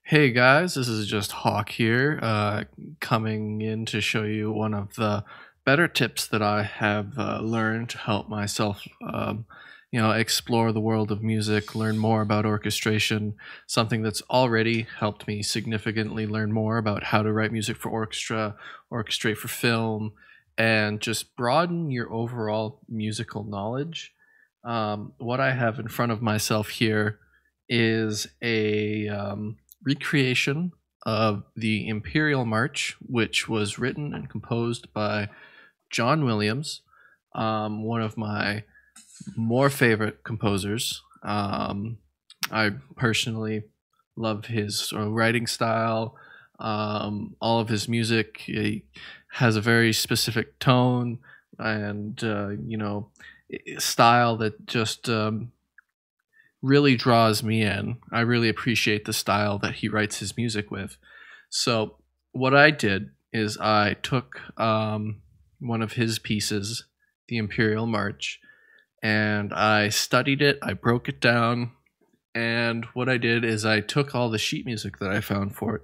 Hey guys, this is just Hawk here, coming in to show you one of the better tips that I have learned to help myself, explore the world of music, learn more about orchestration, something that's already helped me significantly learn more about how to write music for orchestra, orchestrate for film, and just broaden your overall musical knowledge. What I have in front of myself here is a recreation of the Imperial March, which was written and composed by John Williams, one of my more favorite composers. I personally love his sort of writing style, all of his music. He has a very specific tone and, style that just really draws me in. I really appreciate the style that he writes his music with. So, what I did is I took one of his pieces, the Imperial March, and I studied it, I broke it down, and what I did is I took all the sheet music that I found for it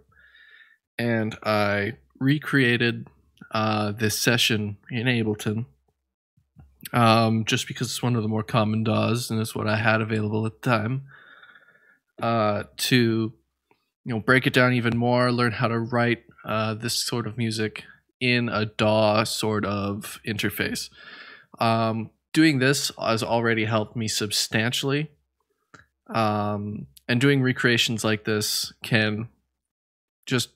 and I recreated this session in Ableton, just because it's one of the more common DAWs and it's what I had available at the time, to break it down even more, learn how to write this sort of music in a DAW sort of interface. Doing this has already helped me substantially, and doing recreations like this can just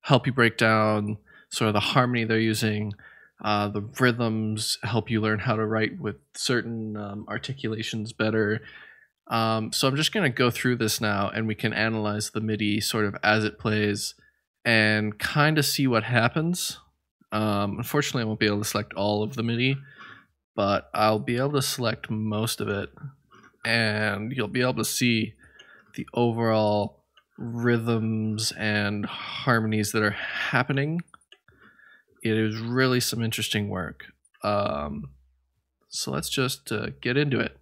help you break down sort of the harmony they're using. The rhythms help you learn how to write with certain articulations better. So I'm just going to go through this now and we can analyze the MIDI sort of as it plays and kind of see what happens. Unfortunately, I won't be able to select all of the MIDI, but I'll be able to select most of it, and you'll be able to see the overall rhythms and harmonies that are happening. It is really some interesting work. So let's just get into it.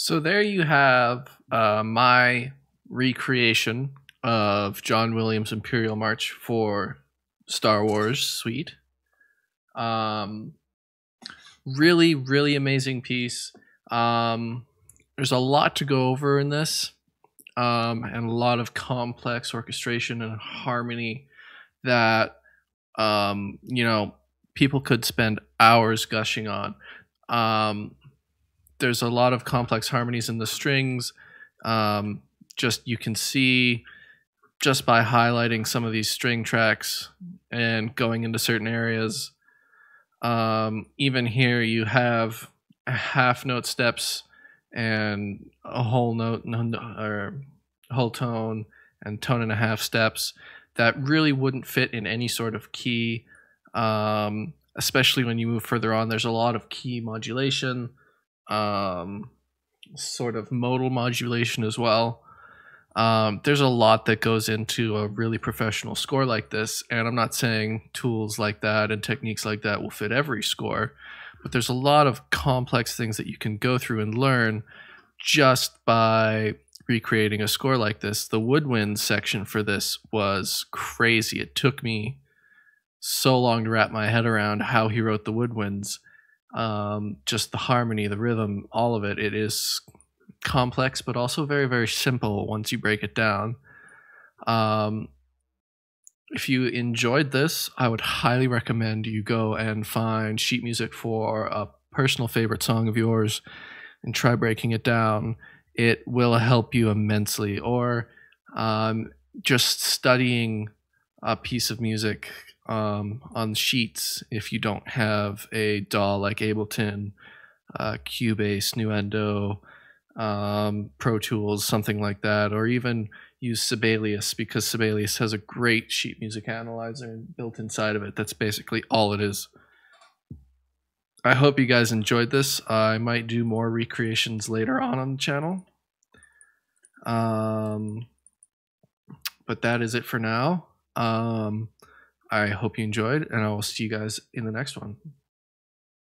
So there you have my recreation of John Williams' Imperial March for Star Wars Suite. Um, really, really amazing piece. There's a lot to go over in this, and a lot of complex orchestration and harmony that people could spend hours gushing on. There's a lot of complex harmonies in the strings. Just you can see just by highlighting some of these string tracks and going into certain areas. Even here, you have half note steps and a whole note or whole tone and tone and a half steps that really wouldn't fit in any sort of key. Especially when you move further on, there's a lot of key modulation, sort of modal modulation as well. There's a lot that goes into a really professional score like this, and I'm not saying tools like that and techniques like that will fit every score, but there's a lot of complex things that you can go through and learn just by recreating a score like this. The woodwind section for this was crazy. It took me so long to wrap my head around how he wrote the woodwinds. Just the harmony, the rhythm, all of it. It is complex, but also very, very simple once you break it down. If you enjoyed this, I would highly recommend you go and find sheet music for a personal favorite song of yours and try breaking it down. It will help you immensely. Or just studying a piece of music on sheets if you don't have a DAW like Ableton, Cubase, Nuendo, Pro Tools, something like that, or even use Sibelius, because Sibelius has a great sheet music analyzer built inside of it. That's basically all it is. I hope you guys enjoyed this. I might do more recreations later on the channel. But that is it for now. I hope you enjoyed, and I will see you guys in the next one.